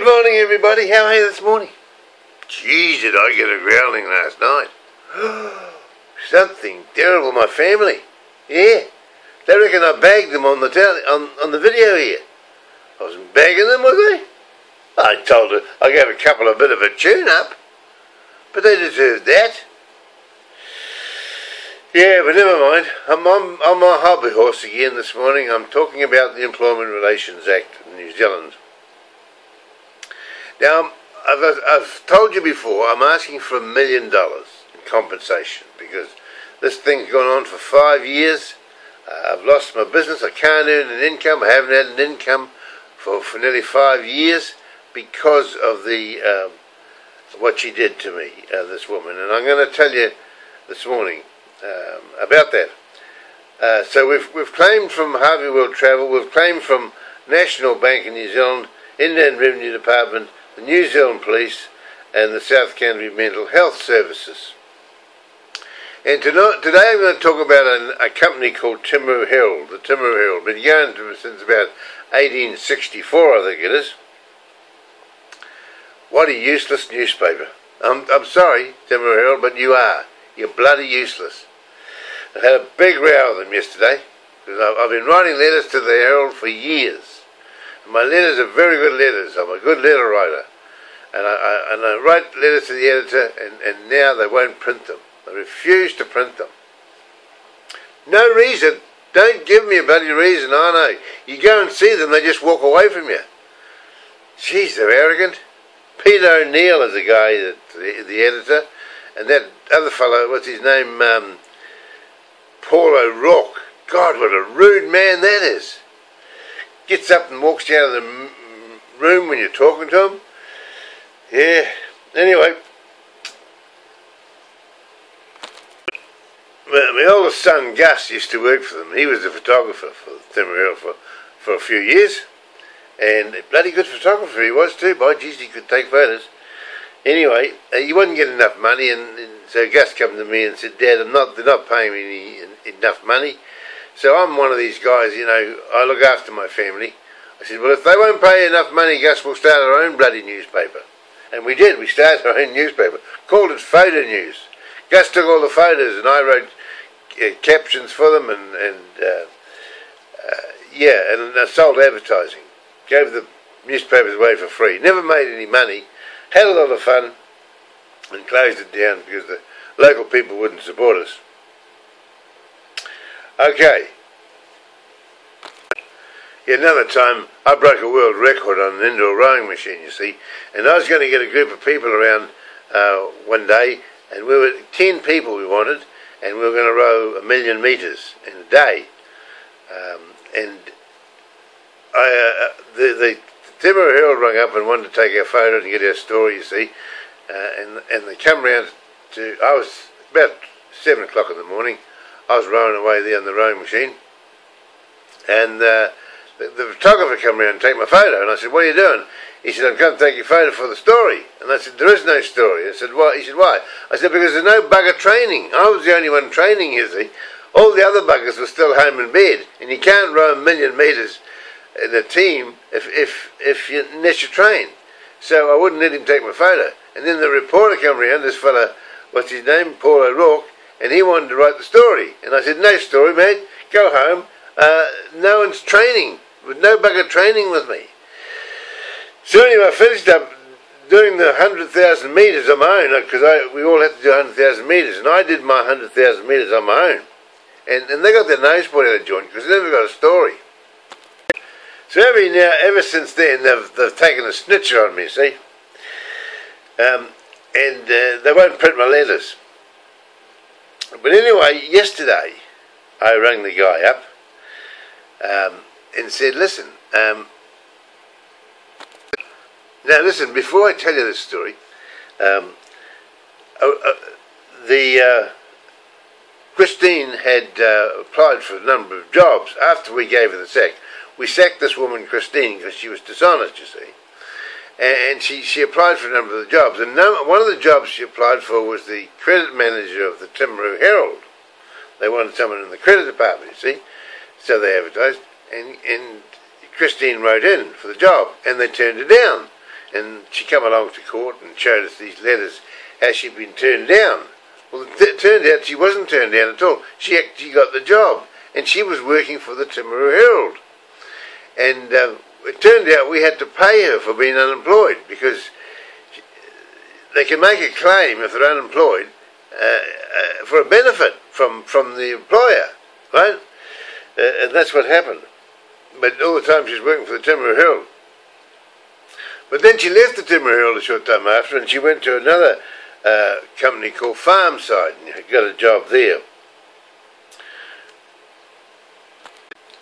morning, everybody. How are you this morning? Geez, did I get a growling last night. Something terrible, my family. Yeah. They reckon I bagged them on the on the video here. I wasn't bagging them, was I? I gave a couple a bit of a tune-up. But they deserved that. Yeah, but never mind. I'm on my hobby horse again this morning. I'm talking about the Employment Relations Act in New Zealand. Now, I've told you before, I'm asking for $1 million in compensation because this thing's gone on for 5 years. I've lost my business. I can't earn an income. I haven't had an income for nearly 5 years because of the what she did to me, this woman. And I'm going to tell you this morning about that. So we've claimed from Harvey World Travel, we've claimed from National Bank in New Zealand, Inland Revenue Department, the New Zealand Police, and the South Canterbury Mental Health Services. And today I'm going to talk about a company called Timaru Herald. The Timaru Herald, been going since about 1864, I think it is. What a useless newspaper. I'm sorry, Timaru Herald, but you are. You're bloody useless. I had a big row with them yesterday, because I've been writing letters to the Herald for years. And my letters are very good letters. I'm a good letter writer. And I write letters to the editor, and now they won't print them. They refuse to print them. No reason. Don't give me a bloody reason. I know. You go and see them, they just walk away from you. Jeez, they're arrogant. Peter O'Neill is the guy, the editor, and that other fellow, what's his name, Paul O'Rourke. God, what a rude man that is. Gets up and walks out of the room when you're talking to him. Yeah, anyway. My oldest son, Gus, used to work for them. He was the photographer for Timaru for a few years. And a bloody good photographer he was too. By jeez, he could take photos. Anyway, he wasn't getting enough money, and so Gus came to me and said, Dad, they're not paying me enough money. So I'm one of these guys, you know, I look after my family. I said, well, if they won't pay enough money, Gus, we'll start our own bloody newspaper. And we did. We started our own newspaper. Called it Photo News. Gus took all the photos, and I wrote captions for them, and I sold advertising. Gave the newspapers away for free. Never made any money. Had a lot of fun, and closed it down because the local people wouldn't support us. Okay. Yeah, another time I broke a world record on an indoor rowing machine, you see, and I was going to get a group of people around one day, and we were 10 people we wanted, and we were going to row 1 million metres in a day. The Timaru Herald rang up and wanted to take our photo and get our story, you see, and they come round to, I was about 7 o'clock in the morning, I was rowing away there on the rowing machine, and the photographer came around and take my photo, and I said, what are you doing? He said, I'm coming to take your photo for the story. And I said, there is no story. I said, why? He said, why? I said, because there's no bugger training. I was the only one training, you see. All the other buggers were still home in bed, and you can't row 1 million metres in a team unless you train. So I wouldn't let him take my photo. And then the reporter came around, this fella, what's his name, Paul O'Rourke, and he wanted to write the story. And I said, no story, mate, go home. No one's training, with no bugger training with me. So anyway, I finished up doing the 100,000 metres on my own, because we all had to do 100,000 metres, and I did my 100,000 metres on my own. And they got their nose put out of joint, because they never got a story. So ever since then, they've taken a snitcher on me, see? And they won't print my letters. But anyway, yesterday, I rang the guy up and said, listen, now listen, before I tell you this story, Christine had applied for a number of jobs after we gave her the sack. We sacked this woman, Christine, because she was dishonest, you see. And she applied for a number of the jobs. And one of the jobs she applied for was the credit manager of the Timaru Herald. They wanted someone in the credit department, you see. So they advertised. And Christine wrote in for the job, and they turned her down. and she come along to court and showed us these letters, how she'd been turned down. Well, it turned out she wasn't turned down at all. She actually got the job, and she was working for the Timaru Herald. And it turned out we had to pay her for being unemployed, because they can make a claim if they're unemployed for a benefit from the employer, right? And that's what happened. But all the time she was working for the Timaru Herald. But then she left the Timaru Herald a short time after, and she went to another company called Farmside, and got a job there.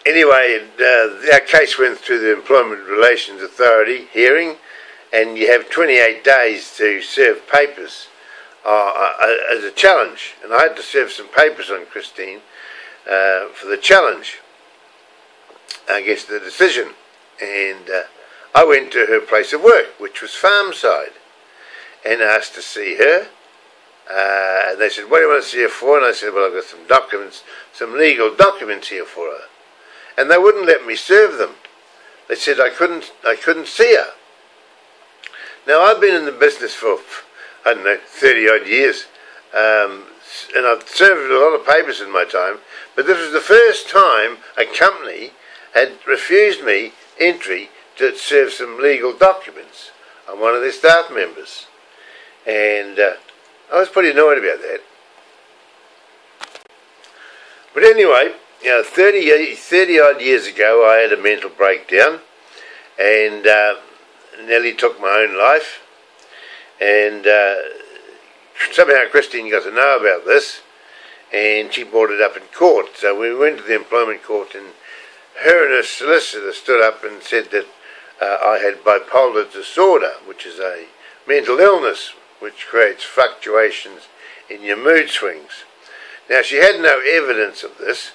Anyway, our case went through the Employment Relations Authority hearing, and you have 28 days to serve papers as a challenge. And I had to serve some papers on Christine for the challenge against the decision. And I went to her place of work, which was Farmside, and asked to see her. And they said, "What do you want to see her for?" And I said, "Well, I've got some documents, some legal documents here for her." And they wouldn't let me serve them. They said I couldn't see her. Now, I've been in the business for, 30 odd years, and I've served a lot of papers in my time, but this was the first time a company had refused me entry to serve some legal documents on one of their staff members. And I was pretty annoyed about that. But anyway, 30 odd years ago, I had a mental breakdown and nearly took my own life. And somehow Christine got to know about this, and she brought it up in court. So we went to the employment court, and her and her solicitor stood up and said that I had bipolar disorder, which is a mental illness which creates fluctuations in your mood swings. Now, she had no evidence of this,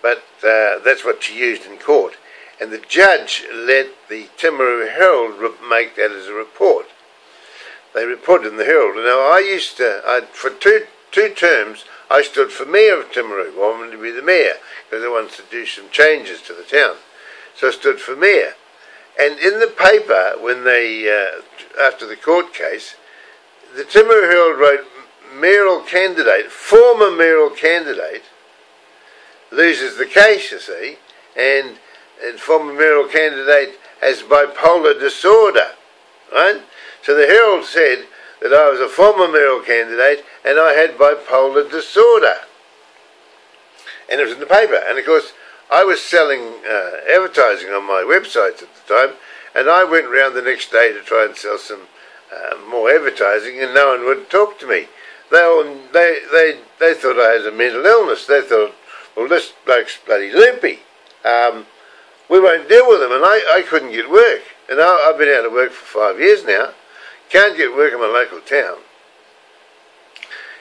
but that's what she used in court. And the judge let the Timaru Herald make that as a report. They reported in the Herald. Now, for two terms, I stood for mayor of Timaru. I wanted to be the mayor because I wanted to do some changes to the town. So I stood for mayor. And in the paper, when they, after the court case, the Timaru Herald wrote, mayoral candidate, former mayoral candidate, loses the case, you see, and former mayoral candidate has bipolar disorder, right? So the Herald said that I was a former mayoral candidate and I had bipolar disorder. And it was in the paper. And of course, I was selling advertising on my websites at the time, and I went round the next day to try and sell some more advertising, and no one would talk to me. They thought I had a mental illness. They thought, well, this bloke's bloody loopy. We won't deal with him. And I couldn't get work. And I've been out of work for 5 years now. Can't get work in my local town.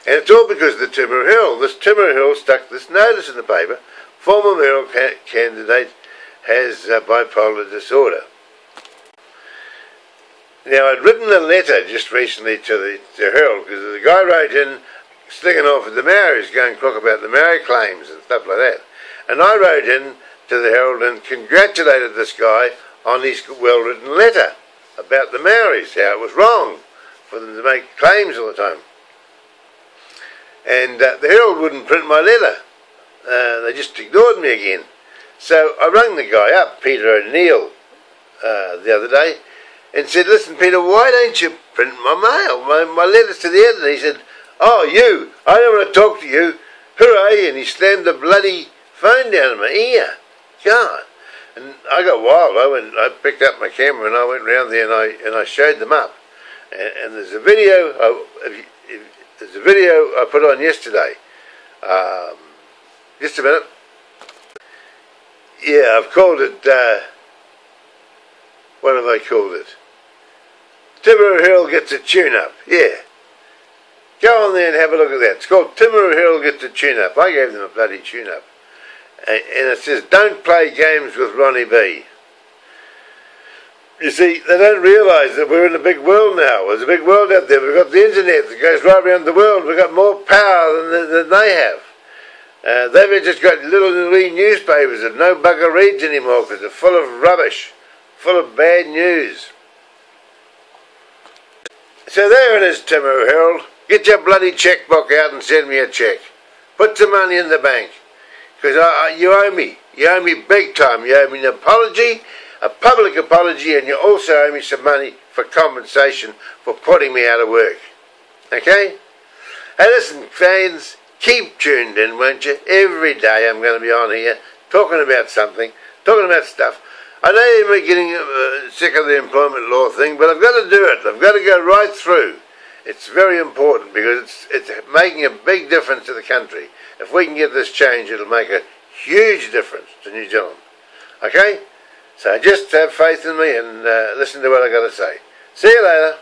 And it's all because of the Timaru Herald. This Timaru Herald stuck this notice in the paper. Former mayoral candidate has bipolar disorder. Now, I'd written a letter just recently to the Herald, because the guy wrote in, sticking off at the Maoris, going crook about the Maori claims and stuff like that. And I wrote in to the Herald and congratulated this guy on his well-written letter about the Maoris, how it was wrong for them to make claims all the time. And the Herald wouldn't print my letter. They just ignored me again. So I rang the guy up, Peter O'Neill, the other day, and said, "Listen, Peter, why don't you print my mail, my letters to the editor?" He said, "Oh, you, I don't want to talk to you. Hooray!" And he slammed the bloody phone down in my ear. God. And I got wild. I picked up my camera and I went round there and I showed them up. And there's a video. There's a video I put on yesterday. Just a minute. Yeah, I've called it. What have I called it? Timaru Herald gets a tune-up. Yeah. Go on there and have a look at that. It's called Timaru Herald gets a tune-up. I gave them a bloody tune-up. And it says, "Don't play games with Ronnie B." You see, they don't realise that we're in a big world now. There's a big world out there. We've got the internet that goes right around the world. We've got more power than they have. They've just got little wee newspapers that no bugger reads anymore because they're full of rubbish, full of bad news. So there it is, Timaru Herald. Get your bloody checkbook out and send me a check. Put some money in the bank. Because you owe me. You owe me big time. You owe me an apology, a public apology, and you also owe me some money for compensation for putting me out of work. Okay? Hey, listen, fans, keep tuned in, won't you? Every day I'm going to be on here talking about something, talking about stuff. I know you might be getting sick of the employment law thing, but I've got to do it. I've got to go right through. It's very important because it's making a big difference to the country. If we can get this change, it'll make a huge difference to New Zealand. Okay? So just have faith in me and listen to what I've got to say. See you later.